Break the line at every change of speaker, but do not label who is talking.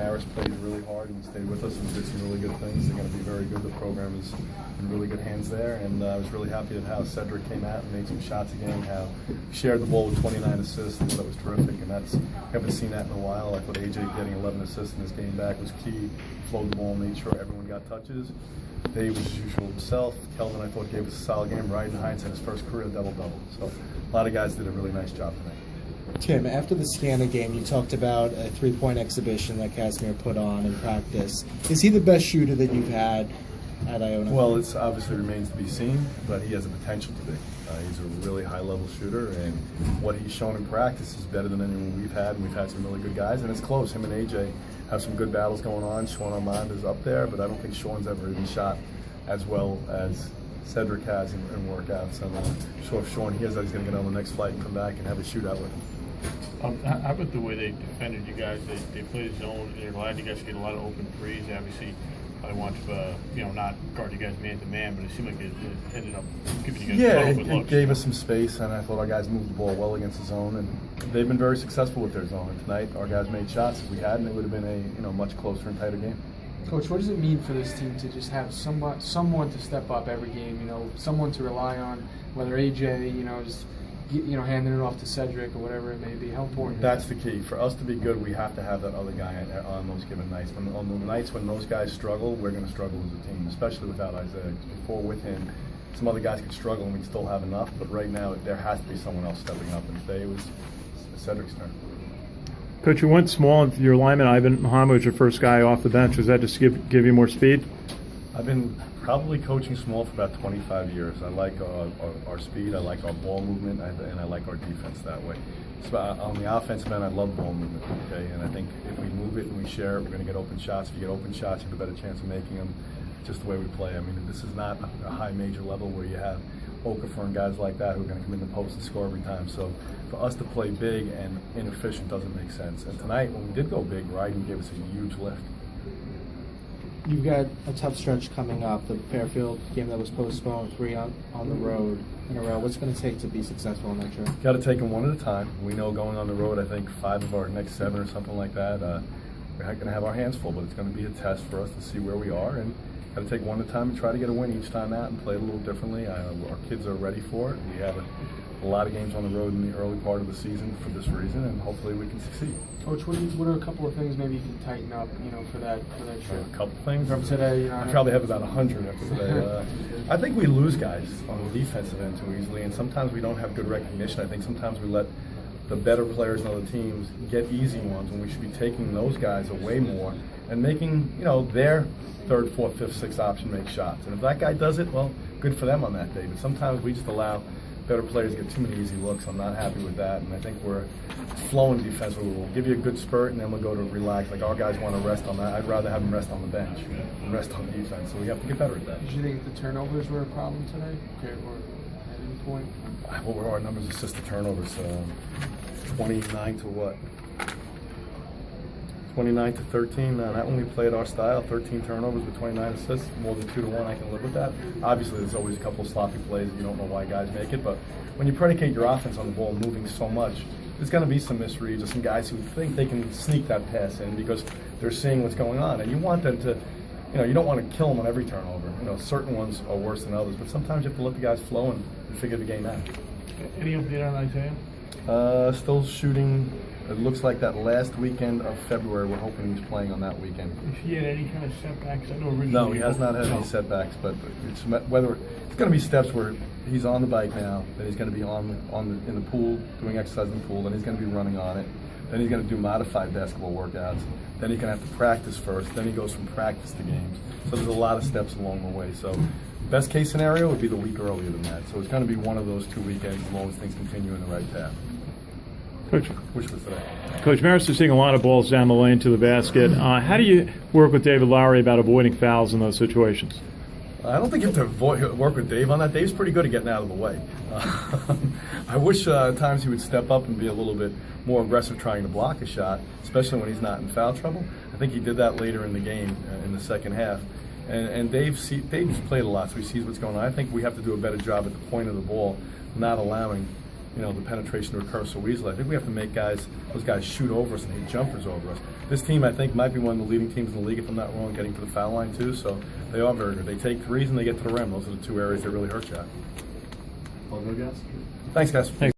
Marist played really hard and stayed with us and did some really good things. They're going to be very good. The program is in really good hands there, and I was really happy at how Cedric came out and made some shots again, how he shared the ball with 29 assists. I thought that was terrific, and we haven't seen that in a while. I thought AJ getting 11 assists in his game back was key. Flowed the ball, made sure everyone got touches. Dave was as usual himself. Kelvin, I thought, gave us a solid game. Right in hindsight, his first career double-double. So a lot of guys did a really nice job tonight.
Tim, after the Siena game, you talked about a three-point exhibition that Casimir put on in practice. Is he the best shooter that you've had at Iona?
Well, it obviously remains to be seen, but he has the potential to be. He's a really high-level shooter, and what he's shown in practice is better than anyone we've had, and we've had some really good guys, and it's close. Him and AJ have some good battles going on. Sean Armand is up there, but I don't think Sean's ever even shot as well as Cedric has in workouts. So if Sean hears that, he's going to get on the next flight and come back and have a shootout with him.
How about the way they defended you guys? They played zone. They're allowed you guys to get a lot of open threes. Obviously, I want to not guard you guys man to man, but it seemed like it ended up giving you guys
it gave us some space, and I thought our guys moved the ball well against the zone, and they've been very successful with their zone. And tonight, our guys made shots. If we hadn't, it would have been a much closer and tighter game.
Coach, what does it mean for this team to just have someone to step up every game? Someone to rely on, whether AJ, just handing it off to Cedric or whatever it may be. How important?
That's the key. For us to be good, we have to have that other guy on those given nights. On the nights when those guys struggle, we're going to struggle as a team, especially without Isaiah. Before with him, some other guys could struggle and we'd still have enough. But right now, there has to be someone else stepping up. And today it was Cedric's turn.
Coach, you went small, and your lineman Ivan Muhammad was your first guy off the bench. Was that just to give you more speed?
I've been probably coaching small for about 25 years. I like our speed, I like our ball movement, and I like our defense that way. So on the offensive end, I love ball movement, okay? And I think if we move it and we share it, we're going to get open shots. If you get open shots, you have a better chance of making them. Just the way we play. I mean, this is not a high major level where you have Okafor and guys like that who are going to come in the post and score every time. So for us to play big and inefficient doesn't make sense. And tonight, when we did go big, Ryden gave us a huge lift.
You've got a tough stretch coming up. The Fairfield game that was postponed, 3 on the road in a row. What's it going to take to be successful in that trip?
Got to take them one at a time. We know going on the road, I think 5 of our next 7 or something like that, we're not going to have our hands full, but it's going to be a test for us to see where we are. And got to take one at a time and try to get a win each time out and play it a little differently. Our kids are ready for it. We have a lot of games on the road in the early part of the season for this reason, and hopefully we can succeed.
Coach, what are a couple of things maybe you can tighten up, for that trip?
A couple things
from today.
I probably have about 100 after today. I think we lose guys on the defensive end too easily, and sometimes we don't have good recognition. I think sometimes we let the better players in other teams get easy ones when we should be taking those guys away more and making their 3rd, 4th, 5th, 6th option make shots. And if that guy does it, well, good for them on that day. But sometimes we just allow better players get too many easy looks. I'm not happy with that, and I think we're flowing defensively. We'll give you a good spurt, and then we'll go to relax. Like our guys want to rest on that. I'd rather have them rest on the bench than rest on defense. So we have to get better at that.
Did you think the turnovers were a problem today, or at any point?
What were our numbers of assist to turnovers? 29 to what? 29 to 13. That when we played our style, 13 turnovers with 29 assists, more than 2 to 1. I can live with that. Obviously, there's always a couple of sloppy plays that you don't know why guys make it, but when you predicate your offense on the ball moving so much, there's going to be some misreads or some guys who think they can sneak that pass in because they're seeing what's going on, and you want them to. You don't want to kill them on every turnover. Certain ones are worse than others, but sometimes you have to let the guys flow and figure the game out.
Any update on Isaiah?
Still shooting. It looks like that last weekend of February. We're hoping he's playing on that weekend.
Has he had any kind of setbacks? I know originally.
No, he has not had any setbacks, but it's going to be steps where he's on the bike now, then he's going to be in the pool doing exercise in the pool, then he's going to be running on it, then he's going to do modified basketball workouts, then he's going to have to practice first, then he goes from practice to games. So there's a lot of steps along the way. So best case scenario would be the week earlier than that. So it's going to be one of those 2 weekends as long as things continue in the right path.
Coach,
which was today.
Coach, Marist is seeing a lot of balls down the lane to the basket. How do you work with David Lowry about avoiding fouls in those situations?
I don't think you have to work with Dave on that. Dave's pretty good at getting out of the way. I wish at times he would step up and be a little bit more aggressive trying to block a shot, especially when he's not in foul trouble. I think he did that later in the game, in the second half. And Dave's played a lot, so he sees what's going on. I think we have to do a better job at the point of the ball, not allowing the penetration to occur so easily. I think we have to make those guys shoot over us and hit jumpers over us. This team, I think, might be one of the leading teams in the league, if I'm not wrong, getting to the foul line too. So they are very good. They take threes and they get to the rim. Those are the two areas that really hurt you.
All good, guys?
Thanks, guys.
Thanks.